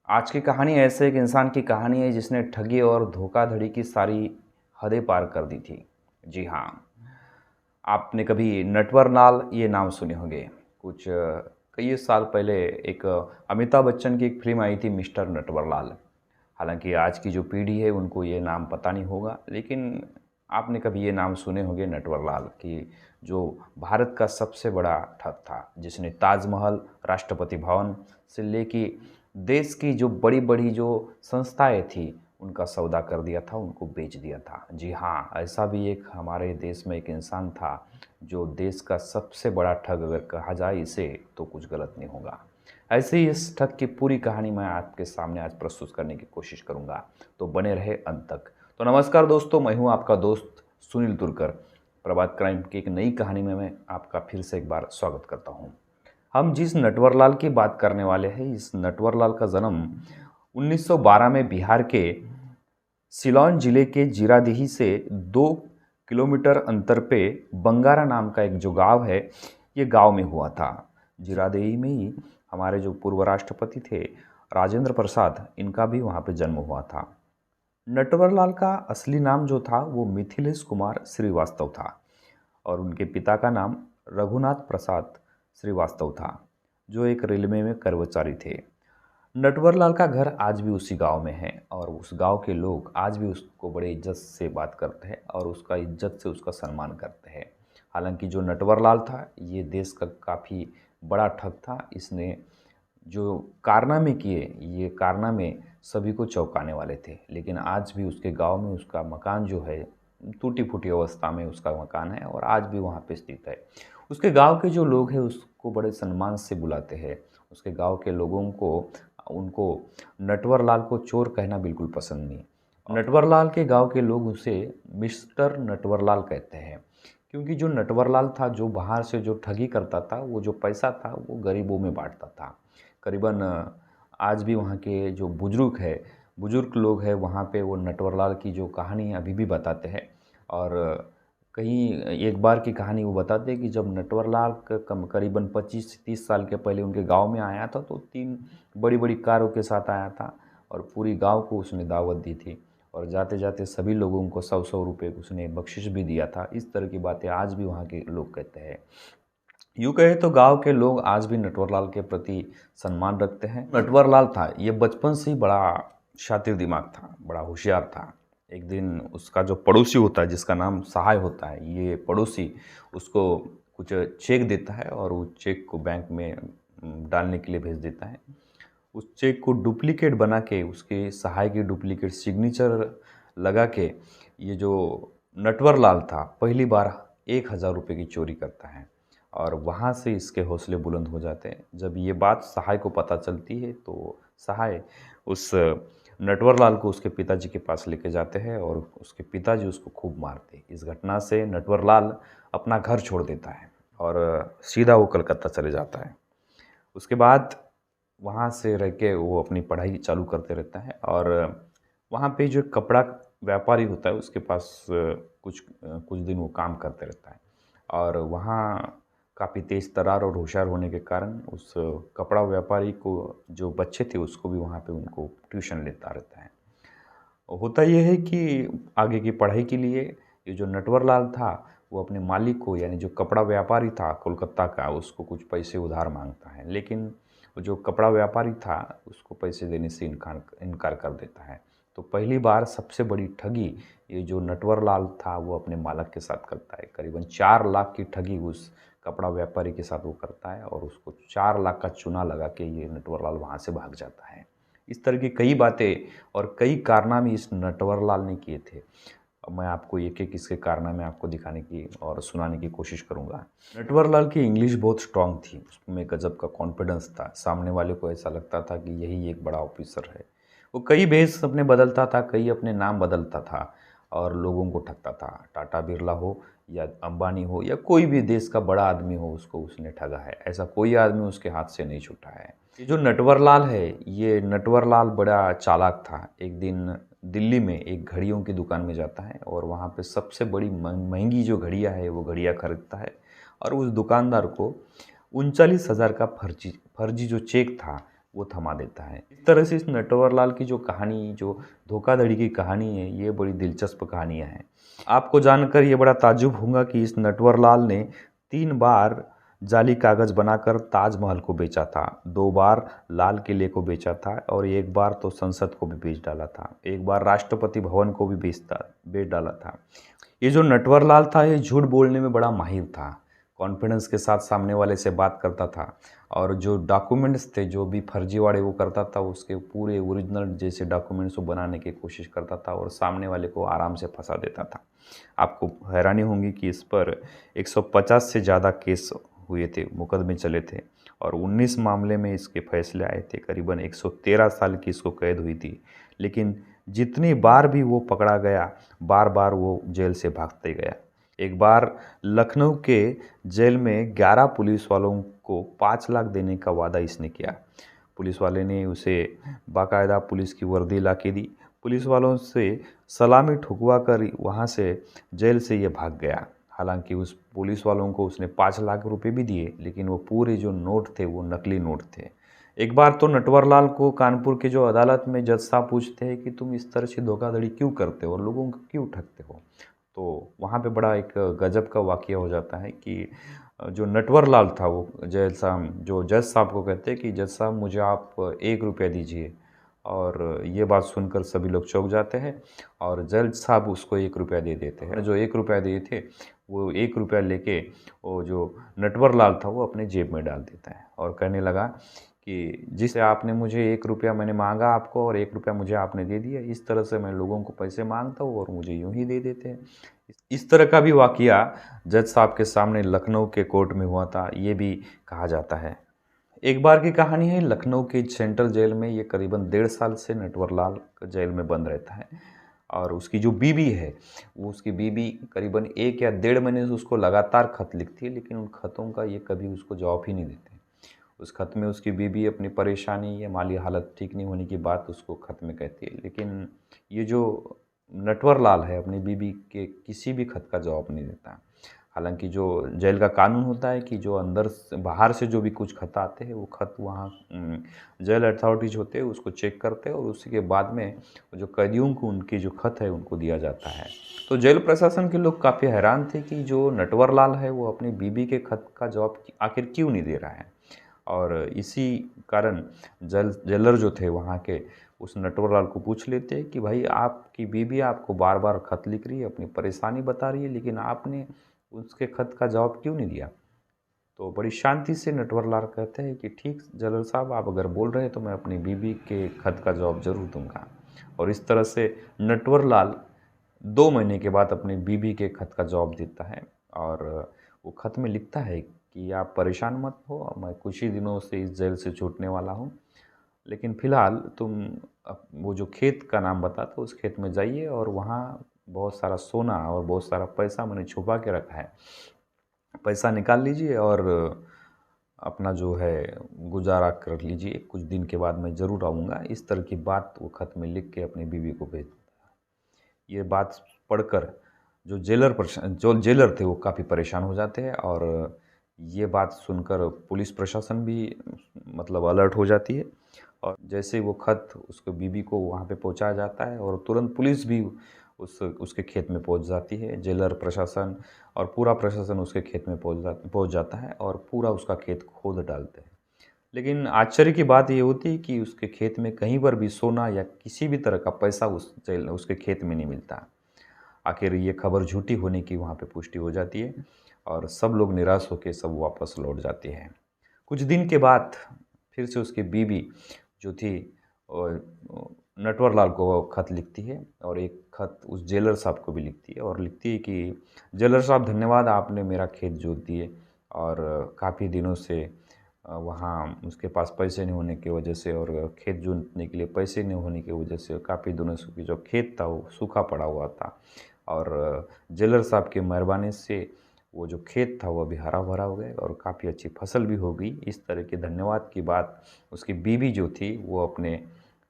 आज की कहानी ऐसे एक इंसान की कहानी है जिसने ठगी और धोखाधड़ी की सारी हदें पार कर दी थी। जी हाँ, आपने कभी नटवर लाल ये नाम सुने होंगे। कई साल पहले एक अमिताभ बच्चन की एक फ़िल्म आई थी मिस्टर नटवर लाल। हालाँकि आज की जो पीढ़ी है उनको ये नाम पता नहीं होगा, लेकिन आपने कभी ये नाम सुने होंगे नटवर लाल कि जो भारत का सबसे बड़ा ठग था, जिसने ताजमहल, राष्ट्रपति भवन से लेके देश की जो बड़ी-बड़ी जो संस्थाएँ थी, उनका सौदा कर दिया था, उनको बेच दिया था। जी हाँ, ऐसा भी एक हमारे देश में एक इंसान था, जो देश का सबसे बड़ा ठग अगर कहा जाए इसे, तो कुछ गलत नहीं होगा। ऐसे ही इस ठग की पूरी कहानी मैं आपके सामने आज प्रस्तुत करने की कोशिश करूँगा, तो बने रहे अंत तक। तो नमस्कार दोस्तों, मैं हूँ आपका दोस्त सुनील तुर्कर। प्रभात क्राइम की एक नई कहानी में मैं आपका फिर से एक बार स्वागत करता हूँ। हम जिस नटवरलाल की बात करने वाले हैं, इस नटवरलाल का जन्म 1912 में बिहार के सिलोन जिले के जीरादेही से 2 किलोमीटर अंतर पे बंगारा नाम का एक जो गांव है, ये गांव में हुआ था। जीरादेही में ही हमारे जो पूर्व राष्ट्रपति थे राजेंद्र प्रसाद, इनका भी वहाँ पे जन्म हुआ था। नटवरलाल का असली नाम जो था वो मिथिलेश कुमार श्रीवास्तव था और उनके पिता का नाम रघुनाथ प्रसाद श्रीवास्तव था, जो एक रेलवे में कर्मचारी थे। नटवरलाल का घर आज भी उसी गांव में है और उस गांव के लोग आज भी उसको बड़े इज्जत से बात करते हैं और उसका इज्जत से उसका सम्मान करते हैं। हालांकि जो नटवरलाल था ये देश का काफ़ी बड़ा ठग था। इसने जो कारनामे किए, ये कारनामे सभी को चौंकाने वाले थे, लेकिन आज भी उसके गांव में उसका मकान जो है टूटी फूटी अवस्था में उसका मकान है और आज भी वहाँ पे स्थित है। उसके गांव के जो लोग हैं उसको बड़े सम्मान से बुलाते हैं। उसके गांव के लोगों को उनको नटवरलाल को चोर कहना बिल्कुल पसंद नहीं। नटवरलाल के गांव के लोग उसे मिस्टर नटवरलाल कहते हैं, क्योंकि जो नटवरलाल था जो बाहर से जो ठगी करता था, वो जो पैसा था वो गरीबों में बांटता था। करीबन आज भी वहाँ के जो बुजुर्ग लोग हैं वहाँ पे वो नटवरलाल की जो कहानी अभी भी बताते हैं। और कहीं एक बार की कहानी वो बताते हैं कि जब नटवरलाल करीबन 25 से 30 साल के पहले उनके गांव में आया था, तो 3 बड़ी-बड़ी कारों के साथ आया था और पूरी गांव को उसने दावत दी थी और जाते-जाते सभी लोगों को 100-100 रुपये उसने बख्शिश भी दिया था। इस तरह की बातें आज भी वहाँ के लोग कहते हैं। यूँ कहे तो गांव के लोग आज भी नटवरलाल के प्रति सम्मान रखते हैं। नटवरलाल था ये बचपन से ही बड़ा शातिर दिमाग था, बड़ा होशियार था। एक दिन उसका जो पड़ोसी होता है जिसका नाम सहाय होता है, ये पड़ोसी उसको कुछ चेक देता है और वो चेक को बैंक में डालने के लिए भेज देता है। उस चेक को डुप्लीकेट बना के उसके सहाय की डुप्लीकेट सिग्नेचर लगा के ये जो नटवरलाल था पहली बार 1000 रुपये की चोरी करता है और वहाँ से इसके हौसले बुलंद हो जाते हैं। जब ये बात सहाय को पता चलती है तो सहाय उस नटवरलाल को उसके पिताजी के पास लेके जाते हैं और उसके पिताजी उसको खूब मारते हैं। इस घटना से नटवरलाल अपना घर छोड़ देता है और सीधा वो कलकत्ता चले जाता है। उसके बाद वहाँ से रह के वो अपनी पढ़ाई चालू करते रहता है और वहाँ पे जो कपड़ा व्यापारी होता है उसके पास कुछ दिन वो काम करते रहता है और वहाँ काफ़ी तेज़ तर्रार और होशियार होने के कारण उस कपड़ा व्यापारी को जो बच्चे थे उसको भी वहाँ पे उनको ट्यूशन लेता रहता है। होता ये है कि आगे की पढ़ाई के लिए ये जो नटवरलाल था वो अपने मालिक को, यानी जो कपड़ा व्यापारी था कोलकाता का, उसको कुछ पैसे उधार मांगता है, लेकिन वो जो कपड़ा व्यापारी था उसको पैसे देने से इनकार कर देता है। तो पहली बार सबसे बड़ी ठगी ये जो नटवरलाल था वो अपने मालिक के साथ करता है। करीबन 4 लाख की ठगी उस कपड़ा व्यापारी के साथ वो करता है और उसको 4 लाख का चूना लगा के ये नटवरलाल वहाँ से भाग जाता है। इस तरह की कई बातें और कई कारनामे इस नटवरलाल ने किए थे। अब मैं आपको एक-एक इसके कारनामे आपको दिखाने की और सुनाने की कोशिश करूँगा। नटवरलाल की इंग्लिश बहुत स्ट्रॉन्ग थी, उसमें गज़ब का कॉन्फिडेंस था। सामने वाले को ऐसा लगता था कि यही एक बड़ा ऑफ़िसर है। वो कई भेष अपने बदलता था, कई अपने नाम बदलता था और लोगों को ठगता था। टाटा बिरला हो या अंबानी हो या कोई भी देश का बड़ा आदमी हो, उसको उसने ठगा है। ऐसा कोई आदमी उसके हाथ से नहीं छूटा है। ये जो नटवरलाल है, ये नटवरलाल बड़ा चालाक था। एक दिन दिल्ली में एक घड़ियों की दुकान में जाता है और वहाँ पे सबसे बड़ी महंगी जो घड़ियाँ है वो घड़ियाँ खरीदता है और उस दुकानदार को 39,000 का फर्जी जो चेक था वो थमा देता है। इस तरह से इस नटवर लाल की जो कहानी, जो धोखाधड़ी की कहानी है, ये बड़ी दिलचस्प कहानियाँ हैं। आपको जानकर ये बड़ा ताज्जुब होगा कि इस नटवर लाल ने 3 बार जाली कागज़ बनाकर ताजमहल को बेचा था, 2 बार लाल किले को बेचा था और 1 बार तो संसद को भी बेच डाला था। 1 बार राष्ट्रपति भवन को भी बेच डाला था। ये जो नटवर लाल था, ये झूठ बोलने में बड़ा माहिर था। कॉन्फिडेंस के साथ सामने वाले से बात करता था और जो डॉक्यूमेंट्स थे, जो भी फर्जीवाड़े वो करता था, उसके पूरे ओरिजिनल जैसे डॉक्यूमेंट्स वो बनाने की कोशिश करता था और सामने वाले को आराम से फंसा देता था। आपको हैरानी होगी कि इस पर 150 से ज़्यादा केस हुए थे, मुकदमे चले थे और 19 मामले में इसके फैसले आए थे। करीबन 113 साल की इसको कैद हुई थी। लेकिन जितनी बार भी वो पकड़ा गया, बार बार वो जेल से भागते गया। एक बार लखनऊ के जेल में 11 पुलिस वालों को 5 लाख देने का वादा इसने किया। पुलिस वाले ने उसे बाकायदा पुलिस की वर्दी ला के दी। पुलिस वालों से सलामी ठुकवा कर वहाँ से जेल से ये भाग गया। हालांकि उस पुलिस वालों को उसने 5 लाख रुपए भी दिए, लेकिन वो पूरे जो नोट थे वो नकली नोट थे। एक बार तो नटवर लाल को कानपुर की जो अदालत में जज साहब पूछते हैं कि तुम इस तरह से धोखाधड़ी क्यों करते हो और लोगों को क्यों ठगते हो। तो वहाँ पे बड़ा एक गजब का वाक़या हो जाता है कि जो नटवर लाल था, वो जज साहब को कहते हैं कि जज साहब मुझे आप 1 रुपया दीजिए। और ये बात सुनकर सभी लोग चौंक जाते हैं और जज साहब उसको 1 रुपया दे देते हैं। जो 1 रुपया दिए थे, वो 1 रुपया लेके वो जो नटवर लाल था वो अपने जेब में डाल देता है और कहने लगा कि जिससे आपने मुझे 1 रुपया मैंने मांगा आपको और 1 रुपया मुझे आपने दे दिया, इस तरह से मैं लोगों को पैसे मांगता हूँ और मुझे यूं ही दे देते हैं। इस तरह का भी वाकया जज साहब के सामने लखनऊ के कोर्ट में हुआ था, ये भी कहा जाता है। एक बार की कहानी है, लखनऊ के सेंट्रल जेल में ये करीबन 1.5 साल से नटवर लाल जेल में बंद रहता है और उसकी जो बीवी है, वो उसकी बीवी करीबन 1 या 1.5 महीने से उसको लगातार खत लिखती है, लेकिन उन खतों का ये कभी उसको जवाब ही नहीं देते। उस खत में उसकी बीवी अपनी परेशानी या माली हालत ठीक नहीं होने की बात उसको खत में कहती है, लेकिन ये जो नटवर लाल है अपनी बीवी के किसी भी खत का जवाब नहीं देता। हालांकि जो जेल का कानून होता है कि जो अंदर से बाहर से जो भी कुछ खत आते हैं, वो खत वहाँ जेल अथॉरिटीज होते हैं उसको चेक करते हैं और उसी के बाद में जो कैदियों को उनकी जो खत है उनको दिया जाता है। तो जेल प्रशासन के लोग काफ़ी हैरान थे कि जो नटवर लाल है वो अपनी बीवी के खत का जवाब आखिर क्यों नहीं दे रहा है। और इसी कारण जेलर जो थे वहाँ के, उस नटवर लाल को पूछ लेते हैं कि भाई आपकी बीवी आपको बार बार खत लिख रही है, अपनी परेशानी बता रही है, लेकिन आपने उसके खत का जवाब क्यों नहीं दिया। तो बड़ी शांति से नटवर लाल कहते हैं कि ठीक जेलर साहब, आप अगर बोल रहे हैं तो मैं अपनी बीवी के खत का जवाब ज़रूर दूंगा। और इस तरह से नटवर लाल 2 महीने के बाद अपनी बीवी के खत का जवाब देता है और वो खत में लिखता है कि आप परेशान मत हो, मैं कुछ ही दिनों से इस जेल से छूटने वाला हूँ, लेकिन फ़िलहाल तुम वो जो खेत का नाम बताता उस खेत में जाइए और वहाँ बहुत सारा सोना और बहुत सारा पैसा मैंने छुपा के रखा है, पैसा निकाल लीजिए और अपना जो है गुजारा कर लीजिए, कुछ दिन के बाद मैं ज़रूर आऊँगा। इस तरह की बात वो खत में लिख के अपनी बीवी को भेज देता है। ये बात पढ़कर जो जेलर थे वो काफ़ी परेशान हो जाते हैं और ये बात सुनकर पुलिस प्रशासन भी मतलब अलर्ट हो जाती है। और जैसे वो खत उसके बीवी को वहाँ पे पहुँचाया जाता है और तुरंत पुलिस भी उसके खेत में पहुँच जाती है। जेलर प्रशासन और पूरा प्रशासन उसके खेत में पहुँच जाता है और पूरा उसका खेत खोद डालते हैं। लेकिन आश्चर्य की बात ये होती है कि उसके खेत में कहीं पर भी सोना या किसी भी तरह का पैसा उसके खेत में नहीं मिलता। आखिर ये खबर झूठी होने की वहाँ पे पुष्टि हो जाती है और सब लोग निराश होकर सब वापस लौट जाते हैं। कुछ दिन के बाद फिर से उसकी बीवी जो थी नटवर लाल को वो खत लिखती है और एक खत उस जेलर साहब को भी लिखती है और लिखती है कि जेलर साहब, धन्यवाद, आपने मेरा खेत जोत दिए और काफ़ी दिनों से वहाँ उसके पास पैसे नहीं होने की वजह से और खेत जोतने के लिए पैसे नहीं होने की वजह से काफ़ी दिनों से जो खेत था वो सूखा पड़ा हुआ था और जेलर साहब की मेहरबानी से वो जो खेत था वो अभी हरा भरा हो गया और काफ़ी अच्छी फसल भी हो गई। इस तरह के धन्यवाद की बात उसकी बीवी जो थी वो अपने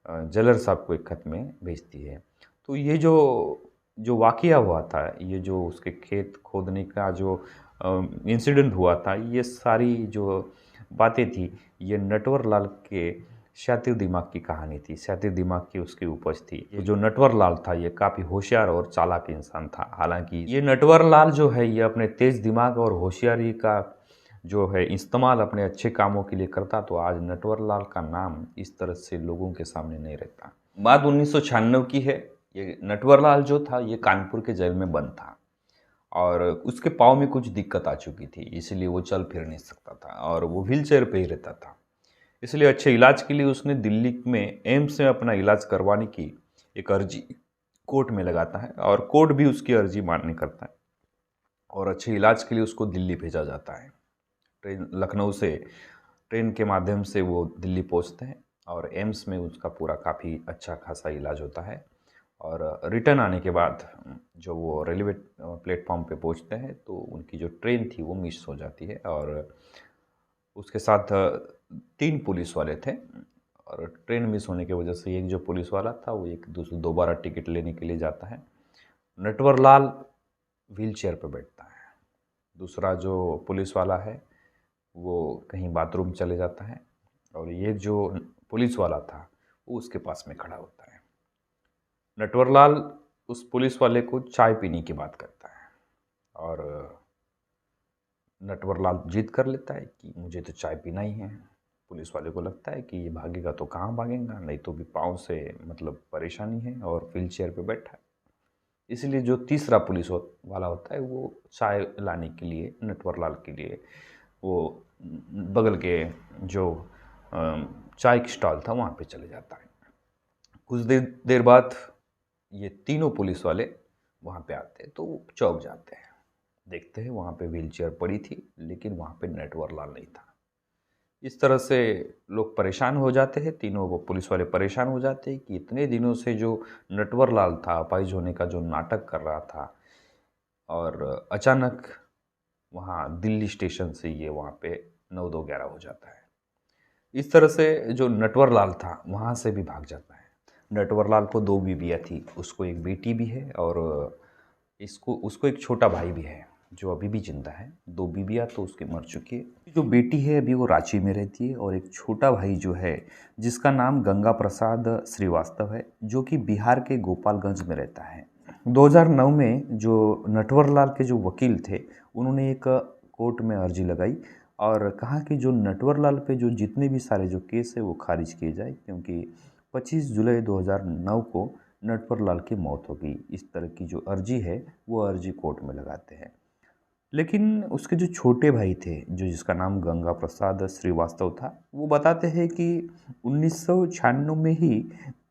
जेलर साहब को एक खत में भेजती है। तो ये जो वाक़या हुआ था, ये जो उसके खेत खोदने का जो इंसिडेंट हुआ था, ये सारी जो बातें थी, ये नटवर लाल के शातिर दिमाग की कहानी थी, शातिर दिमाग की उसकी उपज थी। ये जो नटवर लाल था ये काफ़ी होशियार और चालाक इंसान था। हालांकि ये नटवर लाल जो है ये अपने तेज दिमाग और होशियारी का जो है इस्तेमाल अपने अच्छे कामों के लिए करता, तो आज नटवर लाल का नाम इस तरह से लोगों के सामने नहीं रहता। बात 1996 की है। ये नटवर लाल जो था ये कानपुर के जेल में बंद था और उसके पाँव में कुछ दिक्कत आ चुकी थी, इसलिए वो चल फिर नहीं सकता था और वो व्हील चेयर पर ही रहता था। इसलिए अच्छे इलाज के लिए उसने दिल्ली में एम्स में अपना इलाज करवाने की एक अर्जी कोर्ट में लगाता है और कोर्ट भी उसकी अर्जी मान्य करता है और अच्छे इलाज के लिए उसको दिल्ली भेजा जाता है। ट्रेन लखनऊ से ट्रेन के माध्यम से वो दिल्ली पहुंचते हैं और एम्स में उसका पूरा काफ़ी अच्छा खासा इलाज होता है और रिटर्न आने के बाद जो वो रेलवे प्लेटफॉर्म पे पहुंचते हैं तो उनकी जो ट्रेन थी वो मिस हो जाती है और उसके साथ 3 पुलिस वाले थे और ट्रेन मिस होने की वजह से एक जो पुलिस वाला था वो एक दोबारा टिकट लेने के लिए जाता है। नटवर लाल व्हील चेयर पर बैठता है, दूसरा जो पुलिस वाला है वो कहीं बाथरूम चले जाता है और ये जो पुलिस वाला था वो उसके पास में खड़ा होता है। नटवर लाल उस पुलिस वाले को चाय पीने की बात करता है और नटवर लाल जिद कर लेता है कि मुझे तो चाय पीना ही है। पुलिस वाले को लगता है कि ये भागेगा तो कहाँ भागेगा, नहीं तो भी पाँव से मतलब परेशानी है और व्हील चेयर पर बैठा है। इसलिए जो तीसरा पुलिस वाला होता है वो चाय लाने के लिए नटवर लाल के लिए वो बगल के जो चाय की स्टॉल था वहाँ पे चले जाता है। कुछ देर बाद ये तीनों पुलिस वाले वहाँ पे आते हैं तो वो चौंक जाते हैं, देखते हैं वहाँ पे व्हील चेयर पड़ी थी लेकिन वहाँ पे नटवर लाल नहीं था। इस तरह से लोग परेशान हो जाते हैं, तीनों वो पुलिस वाले परेशान हो जाते हैं कि इतने दिनों से जो नटवर लाल था अपाहिज होने का जो नाटक कर रहा था और अचानक वहाँ दिल्ली स्टेशन से ये वहाँ पे 9-2-11 हो जाता है। इस तरह से जो नटवर लाल था वहाँ से भी भाग जाता है। नटवर लाल को 2 बीवियाँ थी, उसको एक बेटी भी है और उसको एक छोटा भाई भी है जो अभी भी जिंदा है। 2 बीवियाँ तो उसकी मर चुकी है। जो बेटी है अभी वो रांची में रहती है और एक छोटा भाई जो है जिसका नाम गंगा प्रसाद श्रीवास्तव है जो कि बिहार के गोपालगंज में रहता है। 2009 में जो नटवर लाल के जो वकील थे उन्होंने एक कोर्ट में अर्जी लगाई और कहा कि जो नटवर लाल पे जो जितने भी सारे जो केस है वो खारिज किए जाए, क्योंकि 25 जुलाई 2009 को नटवर लाल की मौत हो गई। इस तरह की जो अर्जी है वो अर्जी कोर्ट में लगाते हैं। लेकिन उसके जो छोटे भाई थे जो जिसका नाम गंगा प्रसाद श्रीवास्तव था वो बताते हैं कि 1996 में ही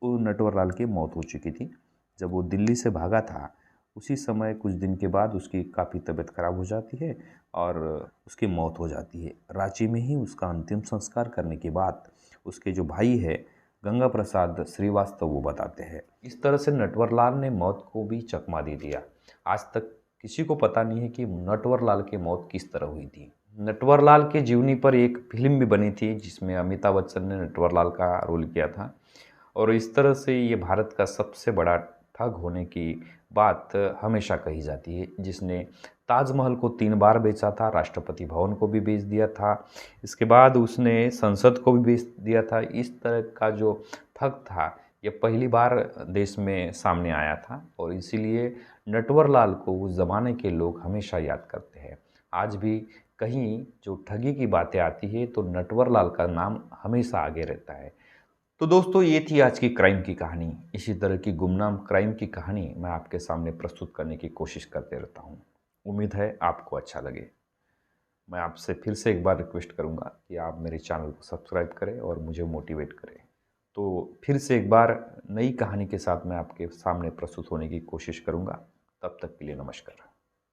वो नटवर लाल की मौत हो चुकी थी। जब वो दिल्ली से भागा था उसी समय कुछ दिन के बाद उसकी काफ़ी तबीयत खराब हो जाती है और उसकी मौत हो जाती है। रांची में ही उसका अंतिम संस्कार करने के बाद उसके जो भाई है गंगा प्रसाद श्रीवास्तव वो बताते हैं। इस तरह से नटवर लाल ने मौत को भी चकमा दे दिया। आज तक किसी को पता नहीं है कि नटवर लाल की मौत किस तरह हुई थी। नटवर लाल के जीवनी पर एक फिल्म भी बनी थी जिसमें अमिताभ बच्चन ने नटवर लाल का रोल किया था और इस तरह से ये भारत का सबसे बड़ा ठग होने की बात हमेशा कही जाती है, जिसने ताजमहल को 3 बार बेचा था, राष्ट्रपति भवन को भी बेच दिया था, इसके बाद उसने संसद को भी बेच दिया था। इस तरह का जो ठग था ये पहली बार देश में सामने आया था और इसीलिए नटवर लाल को उस ज़माने के लोग हमेशा याद करते हैं। आज भी कहीं जो ठगी की बातें आती है तो नटवर लाल का नाम हमेशा आगे रहता है। तो दोस्तों ये थी आज की क्राइम की कहानी। इसी तरह की गुमनाम क्राइम की कहानी मैं आपके सामने प्रस्तुत करने की कोशिश करते रहता हूँ। उम्मीद है आपको अच्छा लगे। मैं आपसे फिर से एक बार रिक्वेस्ट करूँगा कि आप मेरे चैनल को सब्सक्राइब करें और मुझे मोटिवेट करें। तो फिर से एक बार नई कहानी के साथ मैं आपके सामने प्रस्तुत होने की कोशिश करूँगा। तब तक के लिए नमस्कार।